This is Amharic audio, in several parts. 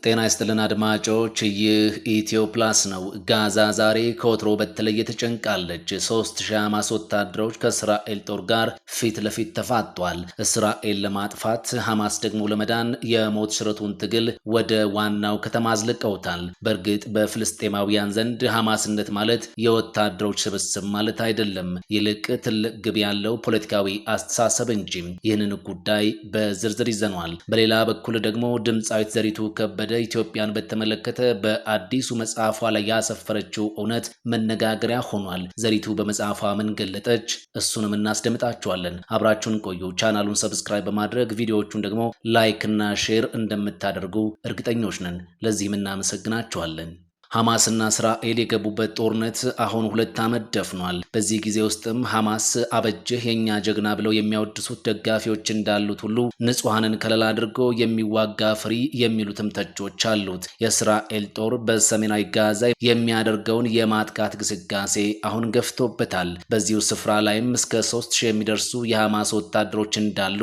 ጤና ይስጥልን አድማጮች፣ ይህ ኢትዮ ፕላስ ነው። ጋዛ ዛሬ ከወትሮ በተለየ ተጨንቃለች። 3000 ሐማስ ወታደሮች ከእስራኤል ጦር ጋር ፊት ለፊት ተፋጧል። እስራኤል ለማጥፋት ሐማስ ደግሞ ለመዳን የሞት ሽረቱን ትግል ወደ ዋናው ከተማ አዝልቀውታል። በእርግጥ በፍልስጤማውያን ዘንድ ሐማስነት ማለት የወታደሮች ስብስብ ማለት አይደለም፣ ይልቅ ትልቅ ግብ ያለው ፖለቲካዊ አስተሳሰብ እንጂ። ይህንን ጉዳይ በዝርዝር ይዘኗል። በሌላ በኩል ደግሞ ድምፃዊት ዘሪቱ ከበደ ኢትዮጵያን በተመለከተ በአዲሱ መጽሐፏ ላይ ያሰፈረችው እውነት መነጋገሪያ ሆኗል። ዘሪቱ በመጽሐፏ ምን ገለጠች? እሱንም እናስደምጣችኋለን። አብራችሁን ቆዩ። ቻናሉን ሰብስክራይብ በማድረግ ቪዲዮዎቹን ደግሞ ላይክ እና ሼር እንደምታደርጉ እርግጠኞች ነን። ለዚህም እናመሰግናችኋለን። ሐማስና እስራኤል የገቡበት ጦርነት አሁን 2 ዓመት ደፍኗል። በዚህ ጊዜ ውስጥም ሐማስ አበጀህ የኛ ጀግና ብለው የሚያወድሱት ደጋፊዎች እንዳሉት ሁሉ ንጹሐንን ከለላ አድርጎ የሚዋጋ ፍሪ የሚሉትም ተቾች አሉት። የእስራኤል ጦር በሰሜናዊ ጋዛ የሚያደርገውን የማጥቃት ግስጋሴ አሁን ገፍቶበታል። በዚሁ ስፍራ ላይም እስከ 3000 የሚደርሱ የሐማስ ወታደሮች እንዳሉ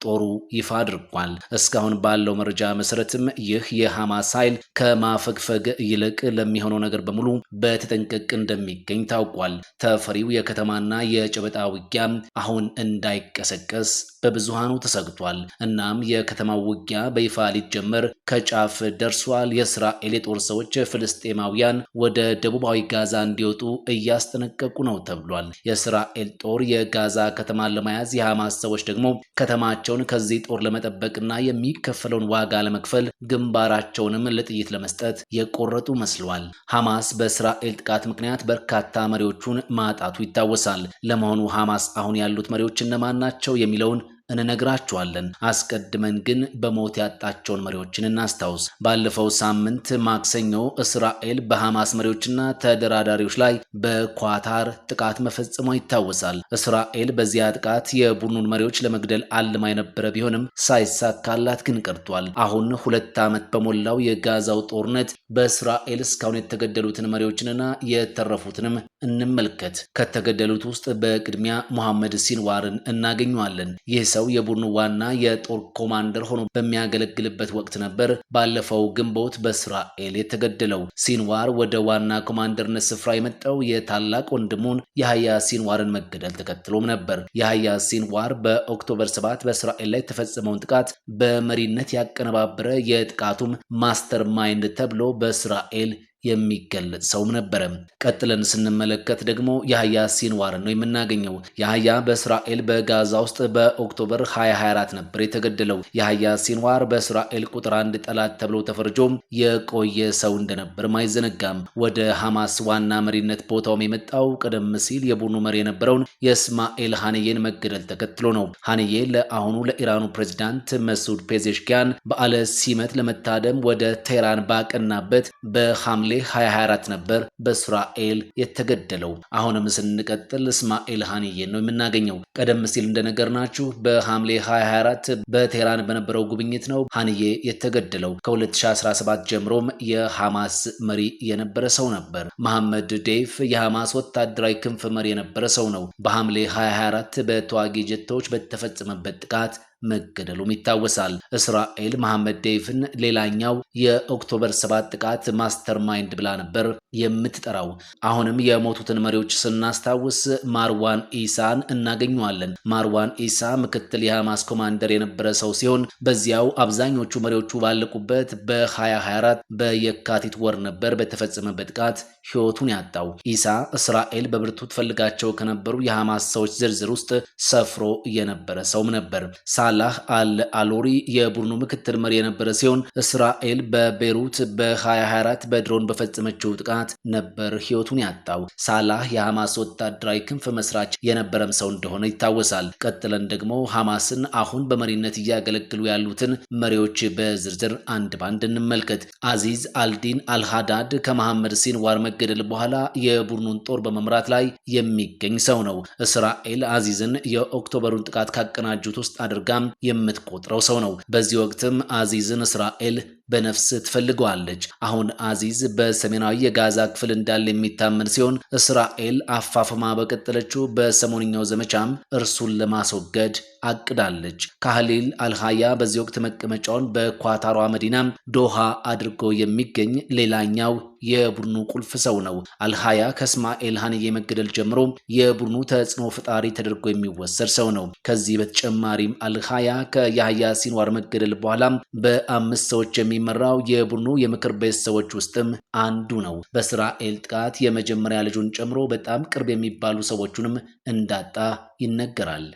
ጦሩ ይፋ አድርጓል። እስካሁን ባለው መረጃ መሰረትም ይህ የሐማስ ኃይል ከማፈግፈግ ይልቅ ለሚሆነው ነገር በሙሉ በተጠንቀቅ እንደሚገኝ ታውቋል። ተፈሪው የከተማና የጨበጣ ውጊያ አሁን እንዳይቀሰቀስ በብዙሃኑ ተሰግቷል። እናም የከተማው ውጊያ በይፋ ሊጀመር ከጫፍ ደርሷል። የእስራኤል የጦር ሰዎች ፍልስጤማውያን ወደ ደቡባዊ ጋዛ እንዲወጡ እያስጠነቀቁ ነው ተብሏል። የእስራኤል ጦር የጋዛ ከተማን ለመያዝ፣ የሐማስ ሰዎች ደግሞ ከተማቸውን ከዚህ ጦር ለመጠበቅና የሚከፈለውን ዋጋ ለመክፈል ግንባራቸውንም ለጥይት ለመስጠት የቆረጡ መስለዋል። ሐማስ በእስራኤል ጥቃት ምክንያት በርካታ መሪዎቹን ማጣቱ ይታወሳል። ለመሆኑ ሐማስ አሁን ያሉት መሪዎች እነማን ናቸው የሚለውን እንነግራችኋለን። አስቀድመን ግን በሞት ያጣቸውን መሪዎችን እናስታውስ። ባለፈው ሳምንት ማክሰኞ እስራኤል በሐማስ መሪዎችና ተደራዳሪዎች ላይ በኳታር ጥቃት መፈጸሟ ይታወሳል። እስራኤል በዚያ ጥቃት የቡድኑን መሪዎች ለመግደል አልማ የነበረ ቢሆንም ሳይሳካላት ግን ቀርቷል። አሁን 2 ዓመት በሞላው የጋዛው ጦርነት በእስራኤል እስካሁን የተገደሉትን መሪዎችንና የተረፉትንም እንመልከት። ከተገደሉት ውስጥ በቅድሚያ ሙሐመድ ሲንዋርን እናገኘዋለን። ይህ ሰው የቡድኑ ዋና የጦር ኮማንደር ሆኖ በሚያገለግልበት ወቅት ነበር ባለፈው ግንቦት በእስራኤል የተገደለው። ሲንዋር ወደ ዋና ኮማንደርነት ስፍራ የመጣው የታላቅ ወንድሙን የሐያ ሲንዋርን መገደል ተከትሎም ነበር። የሐያ ሲንዋር በኦክቶበር 7 በእስራኤል ላይ የተፈጸመውን ጥቃት በመሪነት ያቀነባበረ የጥቃቱም ማስተር ማይንድ ተብሎ በእስራኤል የሚገለጽ ሰውም ነበረ። ቀጥለን ስንመለከት ደግሞ የሐያ ሲንዋርን ነው የምናገኘው። የሐያ በእስራኤል በጋዛ ውስጥ በኦክቶበር 2024 ነበር የተገደለው። የሐያ ሲንዋር በእስራኤል ቁጥር 1 ጠላት ተብሎ ተፈርጆም የቆየ ሰው እንደነበርም አይዘነጋም። ወደ ሐማስ ዋና መሪነት ቦታውም የመጣው ቀደም ሲል የቡድኑ መሪ የነበረውን የእስማኤል ሐንዬን መገደል ተከትሎ ነው። ሐንዬ ለአሁኑ ለኢራኑ ፕሬዝዳንት መሱድ ፔዜሽኪያን በዓለ ሲመት ለመታደም ወደ ቴህራን ባቀናበት በሐምሌ 2024 ነበር በእስራኤል የተገደለው። አሁንም ስንቀጥል እስማኤል ሐንዬን ነው የምናገኘው። ቀደም ሲል እንደነገርናችሁ በሐምሌ 2024 በቴህራን በነበረው ጉብኝት ነው ሐንዬ የተገደለው። ከ2017 ጀምሮም የሐማስ መሪ የነበረ ሰው ነበር። መሐመድ ዴይፍ የሐማስ ወታደራዊ ክንፍ መሪ የነበረ ሰው ነው። በሐምሌ 2024 በተዋጊ ጀቶች በተፈጸመበት ጥቃት መገደሉም ይታወሳል። እስራኤል መሐመድ ዴይፍን ሌላኛው የኦክቶበር 7 ጥቃት ማስተር ማይንድ ብላ ነበር የምትጠራው። አሁንም የሞቱትን መሪዎች ስናስታውስ ማርዋን ኢሳን እናገኘዋለን። ማርዋን ኢሳ ምክትል የሐማስ ኮማንደር የነበረ ሰው ሲሆን በዚያው አብዛኞቹ መሪዎቹ ባለቁበት በ2024 በየካቲት ወር ነበር በተፈጸመበት ጥቃት ሕይወቱን ያጣው። ኢሳ እስራኤል በብርቱ ትፈልጋቸው ከነበሩ የሐማስ ሰዎች ዝርዝር ውስጥ ሰፍሮ የነበረ ሰውም ነበር። ሳላህ አልአሎሪ የቡድኑ ምክትል መሪ የነበረ ሲሆን እስራኤል በቤሩት በ2024 በድሮን በፈጸመችው ጥቃት ነበር ሕይወቱን ያጣው። ሳላህ የሐማስ ወታደራዊ ክንፍ መስራች የነበረም ሰው እንደሆነ ይታወሳል። ቀጥለን ደግሞ ሐማስን አሁን በመሪነት እያገለግሉ ያሉትን መሪዎች በዝርዝር አንድ ባንድ እንመልከት። አዚዝ አልዲን አልሃዳድ ከመሐመድ ሲንዋር መገደል በኋላ የቡድኑን ጦር በመምራት ላይ የሚገኝ ሰው ነው። እስራኤል አዚዝን የኦክቶበሩን ጥቃት ካቀናጁት ውስጥ አድርጋ የምትቆጥረው ሰው ነው። በዚህ ወቅትም አዚዝን እስራኤል በነፍስ ትፈልገዋለች። አሁን አዚዝ በሰሜናዊ የጋዛ ክፍል እንዳለ የሚታመን ሲሆን እስራኤል አፋፍማ በቀጠለችው በሰሞንኛው ዘመቻም እርሱን ለማስወገድ አቅዳለች። ካህሊል አልሃያ በዚህ ወቅት መቀመጫውን በኳታሯ መዲና ዶሃ አድርጎ የሚገኝ ሌላኛው የቡድኑ ቁልፍ ሰው ነው። አልሃያ ከእስማኤል ሀኒዬ መገደል ጀምሮ የቡድኑ ተጽዕኖ ፈጣሪ ተደርጎ የሚወሰድ ሰው ነው። ከዚህ በተጨማሪም አልሃያ ከያህያ ሲንዋር መገደል በኋላ በ5 ሰዎች የሚመራው የቡድኑ የምክር ቤት ሰዎች ውስጥም አንዱ ነው። በእስራኤል ጥቃት የመጀመሪያ ልጁን ጨምሮ በጣም ቅርብ የሚባሉ ሰዎቹንም እንዳጣ ይነገራል።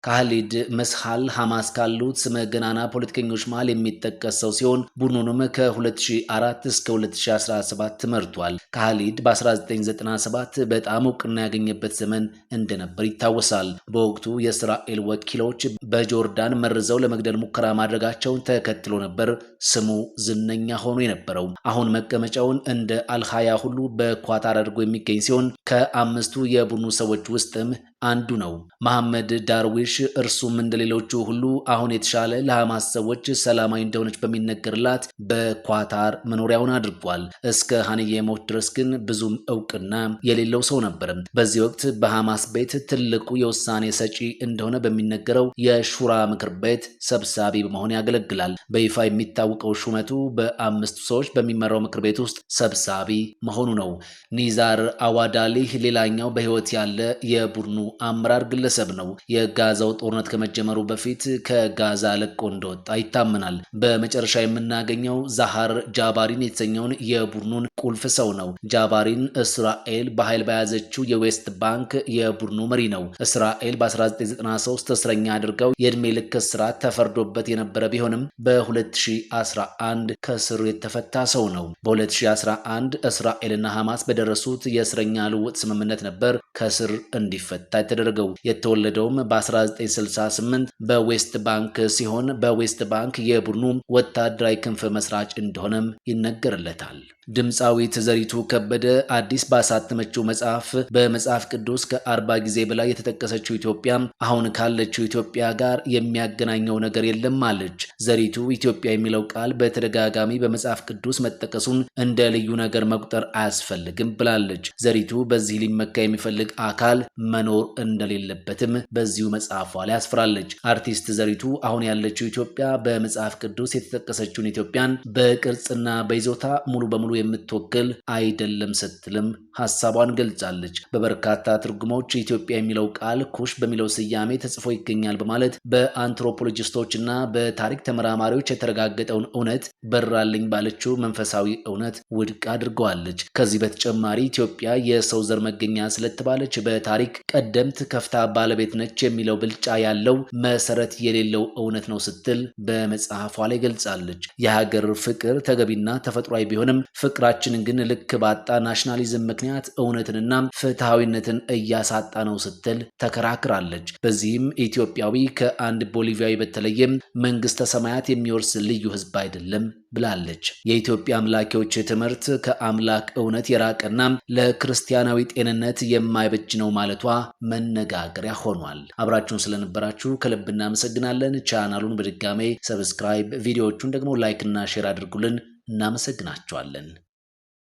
ካሊድ መስሃል ሐማስ ካሉት ስመ ገናና ፖለቲከኞች መሃል የሚጠቀስ ሰው ሲሆን ቡድኑንም ከ2004 እስከ 2017 መርቷል። ካሊድ በ1997 በጣም እውቅና ያገኘበት ዘመን እንደነበር ይታወሳል። በወቅቱ የእስራኤል ወኪሎች በጆርዳን መርዘው ለመግደል ሙከራ ማድረጋቸውን ተከትሎ ነበር ስሙ ዝነኛ ሆኖ የነበረው። አሁን መቀመጫውን እንደ አልሃያ ሁሉ በኳታር አድርጎ የሚገኝ ሲሆን ከ5ቱ የቡድኑ ሰዎች ውስጥም አንዱ ነው። መሐመድ ዳርዊሽ እርሱም እንደሌሎቹ ሁሉ አሁን የተሻለ ለሐማስ ሰዎች ሰላማዊ እንደሆነች በሚነገርላት በኳታር መኖሪያውን አድርጓል። እስከ ሀኒዬ ሞት ድረስ ግን ብዙም እውቅና የሌለው ሰው ነበር። በዚህ ወቅት በሐማስ ቤት ትልቁ የውሳኔ ሰጪ እንደሆነ በሚነገረው የሹራ ምክር ቤት ሰብሳቢ በመሆን ያገለግላል። በይፋ የሚታወቀው ሹመቱ በ5 ሰዎች በሚመራው ምክር ቤት ውስጥ ሰብሳቢ መሆኑ ነው። ኒዛር አዋዳሊህ ሌላኛው በሕይወት ያለ የቡድኑ አመራር ግለሰብ ነው። የጋዛው ጦርነት ከመጀመሩ በፊት ከጋዛ ለቆ እንደወጣ ይታመናል። በመጨረሻ የምናገኘው ዛሃር ጃባሪን የተሰኘውን የቡድኑን ቁልፍ ሰው ነው። ጃባሪን እስራኤል በኃይል በያዘችው የዌስት ባንክ የቡድኑ መሪ ነው። እስራኤል በ1993 እስረኛ አድርገው የዕድሜ ልክ እስራት ተፈርዶበት የነበረ ቢሆንም በ2011 ከእስር የተፈታ ሰው ነው። በ2011 እስራኤልና ሐማስ በደረሱት የእስረኛ ልውውጥ ስምምነት ነበር ከእስር እንዲፈታ የተደረገው። የተወለደውም በ1968 በዌስት ባንክ ሲሆን በዌስት ባንክ የቡድኑ ወታደራዊ ክንፍ መስራች እንደሆነም ይነገርለታል። ድምፃዊት ዘሪቱ ከበደ አዲስ ባሳተመችው መጽሐፍ በመጽሐፍ ቅዱስ ከ40 ጊዜ በላይ የተጠቀሰችው ኢትዮጵያ አሁን ካለችው ኢትዮጵያ ጋር የሚያገናኘው ነገር የለም አለች። ዘሪቱ ኢትዮጵያ የሚለው ቃል በተደጋጋሚ በመጽሐፍ ቅዱስ መጠቀሱን እንደ ልዩ ነገር መቁጠር አያስፈልግም ብላለች። ዘሪቱ በዚህ ሊመካ የሚፈልግ አካል መኖር እንደሌለበትም በዚሁ መጽሐፏ ላይ አስፍራለች። አርቲስት ዘሪቱ አሁን ያለችው ኢትዮጵያ በመጽሐፍ ቅዱስ የተጠቀሰችውን ኢትዮጵያን በቅርጽና በይዞታ ሙሉ በሙሉ የምትወክል አይደለም ስትልም ሐሳቧን ገልጻለች። በበርካታ ትርጉሞች ኢትዮጵያ የሚለው ቃል ኩሽ በሚለው ስያሜ ተጽፎ ይገኛል በማለት በአንትሮፖሎጂስቶችና በታሪክ ተመራማሪዎች የተረጋገጠውን እውነት በራልኝ ባለችው መንፈሳዊ እውነት ውድቅ አድርገዋለች። ከዚህ በተጨማሪ ኢትዮጵያ የሰው ዘር መገኛ ስለተባለች በታሪክ ቀደምት ከፍታ ባለቤት ነች የሚለው ብልጫ ያለው መሰረት የሌለው እውነት ነው ስትል በመጽሐፏ ላይ ገልጻለች። የሀገር ፍቅር ተገቢና ተፈጥሯዊ ቢሆንም ፍቅራችንን ግን ልክ ባጣ ናሽናሊዝም ምክንያት እውነትንና ፍትሃዊነትን እያሳጣ ነው ስትል ተከራክራለች። በዚህም ኢትዮጵያዊ ከአንድ ቦሊቪያዊ በተለየም መንግስተ ሰማያት የሚወርስ ልዩ ህዝብ አይደለም ብላለች። የኢትዮጵያ አምላኪዎች ትምህርት ከአምላክ እውነት የራቀና ለክርስቲያናዊ ጤንነት የማይበጅ ነው ማለቷ መነጋገሪያ ሆኗል። አብራችሁን ስለነበራችሁ ከልብ እናመሰግናለን። ቻናሉን በድጋሜ ሰብስክራይብ፣ ቪዲዮዎቹን ደግሞ ላይክ እና ሼር አድርጉልን። እናመሰግናችኋለን።